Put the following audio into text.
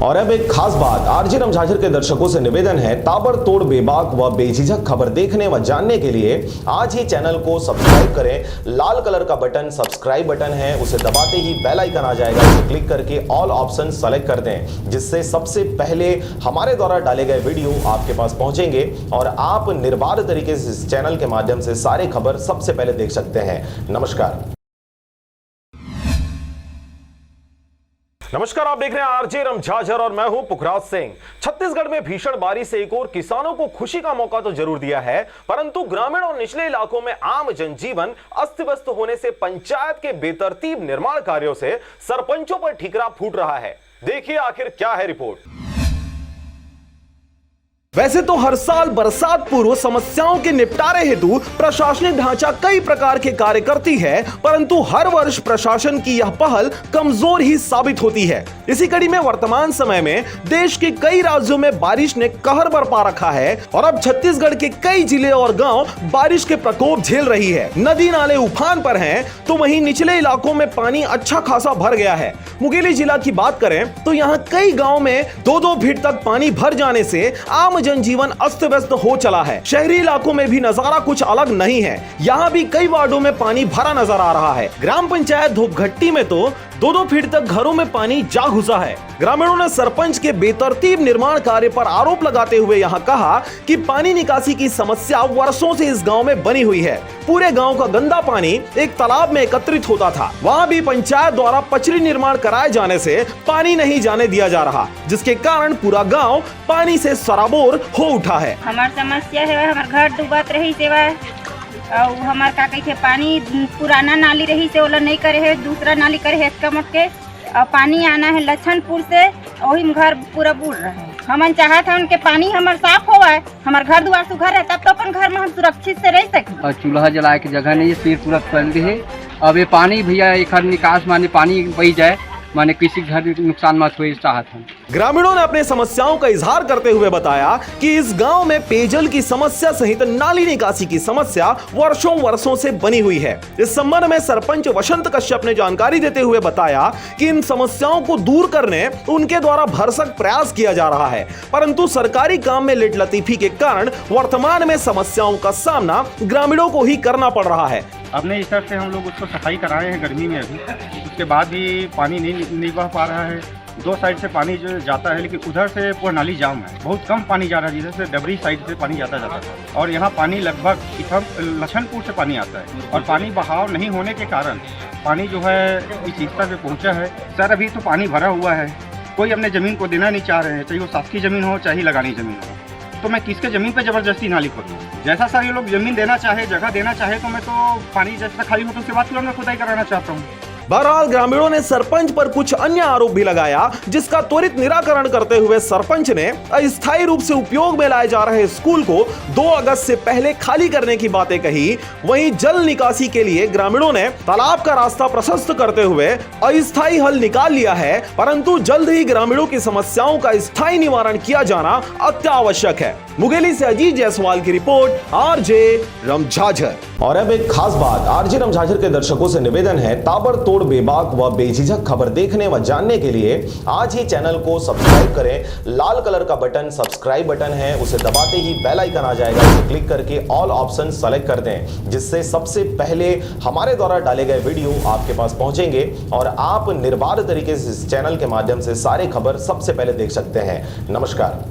और अब एक खास बात, आरजे रमझाझर के दर्शकों से निवेदन है, ताबड़तोड़ बेबाक व बेझिझक खबर देखने व जानने के लिए आज ही चैनल को सब्सक्राइब करें। लाल कलर का बटन सब्सक्राइब बटन है, उसे दबाते ही बेल आइकन आ जाएगा, उसे क्लिक करके ऑल ऑप्शन सेलेक्ट कर दें, जिससे सबसे पहले हमारे द्वारा डाले गए वीडियो आपके पास पहुंचेंगे और आप निर्बाध तरीके से इस चैनल के माध्यम से सारे खबर सबसे पहले देख सकते हैं। नमस्कार, आप देख रहे हैं आरजे रमझाझर और मैं हूं पुखराज सिंह। छत्तीसगढ़ में भीषण बारिश से एक और किसानों को खुशी का मौका तो जरूर दिया है, परंतु ग्रामीण और निचले इलाकों में आम जनजीवन अस्त व्यस्त होने से पंचायत के बेतरतीब निर्माण कार्यों से सरपंचों पर ठीकरा फूट रहा है। देखिए आखिर क्या है रिपोर्ट। वैसे तो हर साल बरसात पूर्व समस्याओं के निपटारे हेतु प्रशासनिक ढांचा कई प्रकार के कार्य करती है, परंतु हर वर्ष प्रशासन की यह पहल कमजोर ही साबित होती है। इसी कड़ी में वर्तमान समय में देश के कई राज्यों में बारिश ने कहर बरपा रखा है और अब छत्तीसगढ़ के कई जिले और गांव बारिश के प्रकोप झेल रही है। नदी नाले उफान पर हैं, तो वहीं निचले इलाकों में पानी अच्छा खासा भर गया है। मुंगेली जिला की बात करें तो यहाँ कई गाँव में 2-2 फीट तक पानी भर जाने से आम जनजीवन अस्त व्यस्त हो चला है। शहरी इलाकों में भी नजारा कुछ अलग नहीं है, यहाँ भी कई वार्डों में पानी भरा नजर आ रहा है। ग्राम पंचायत धूपघट्टी में तो 2-2 फीट तक घरों में पानी जा घुसा है। ग्रामीणों ने सरपंच के बेतरतीब निर्माण कार्य पर आरोप लगाते हुए यहाँ कहा कि पानी निकासी की समस्या वर्षों से इस गांव में बनी हुई है। पूरे गांव का गंदा पानी एक तालाब में एकत्रित होता था, वहाँ भी पंचायत द्वारा पचरी निर्माण कराए जाने से पानी नहीं जाने दिया जा रहा, जिसके कारण पूरा गाँव पानी से सराबोर हो उठा है। हमार समस्या है, हमार घर डूबत रही सेवा और हमार का कही पानी पुराना नाली रही से ओला नहीं करे है, दूसरा नाली करे है इसका मट के और पानी आना है लछनपुर से, वही में घर पूरा बूढ़ रहा है। हमन चाहत है उनके पानी हमार साफ होवा है, हमार घर द्वार सुघर है, तब तो अपन घर में हम सुरक्षित से रह सके। और चूल्हा जलाए के जगह नहीं है, पेड़ पूरा फैल है। अब ये पानी भैया एक निकास माने पानी बही जाए, माने किसी घर नुकसान मत हुए चाहत है। ग्रामीणों ने अपने समस्याओं का इजहार करते हुए बताया कि इस गांव में पेयजल की समस्या सहित नाली निकासी की समस्या वर्षों से बनी हुई है। इस संबंध में सरपंच वसंत कश्यप ने जानकारी देते हुए बताया कि इन समस्याओं को दूर करने उनके द्वारा भरसक प्रयास किया जा रहा है, परंतु सरकारी काम में लेटलतीफी के कारण वर्तमान में समस्याओं का सामना ग्रामीणों को ही करना पड़ रहा है। अपने स्तर से हम लोग उसको सफाई कराए हैं गर्मी में, अभी उसके बाद भी पानी नहीं बह पा रहा है। 2 साइड से पानी जो जाता है, लेकिन उधर से पूरा नाली जाम है, बहुत कम पानी जा रहा है, जिधर से डबरी साइड से पानी जाता है। और यहाँ पानी लगभग लछनपुर से पानी आता है और पानी बहाव नहीं होने के कारण पानी जो है इस स्तर पे पहुँचा है। सर अभी तो पानी भरा हुआ है, कोई अपने ज़मीन को देना नहीं चाह रहे हैं, चाहे वो शासकीय ज़मीन हो चाहे लगानी ज़मीन हो। तो मैं किसके ज़मीन पे ज़बरदस्ती नाली खोदूँ? जैसा सर ये लोग ज़मीन देना चाहे, जगह देना चाहे, तो मैं तो पानी जैसा खाली हो तो उसके बाद तुरंत मैं खुदाई कराना चाहता हूँ। बहरहाल ग्रामीणों ने सरपंच पर कुछ अन्य आरोप भी लगाया, जिसका त्वरित निराकरण करते हुए सरपंच ने अस्थायी रूप से उपयोग में लाए जा रहे स्कूल को 2 अगस्त से पहले खाली करने की बातें कही। वहीं जल निकासी के लिए ग्रामीणों ने तालाब का रास्ता प्रशस्त करते हुए अस्थायी हल निकाल लिया है, परंतु जल्द ही ग्रामीणों की समस्याओं का स्थायी निवारण किया जाना अत्यावश्यक है। मुंगेली से अजीत जायसवाल की रिपोर्ट, आरजे रमझाझर। और अब एक खास बात, आरजे रमझाझर के दर्शकों से निवेदन है, ताबड़तोड़ बेबाक व बेझिझक खबर देखने व जानने के लिए आज ही चैनल को सब्सक्राइब करें। लाल कलर का बटन सब्सक्राइब बटन है, उसे दबाते ही बेल आइकन आ जाएगा, उसे क्लिक करके ऑल ऑप्शन सेलेक्ट कर दें, जिससे सबसे पहले हमारे द्वारा डाले गए वीडियो आपके पास पहुंचेंगे और आप निर्बाध तरीके से इस चैनल के माध्यम से सारे खबर सबसे पहले देख सकते हैं। नमस्कार।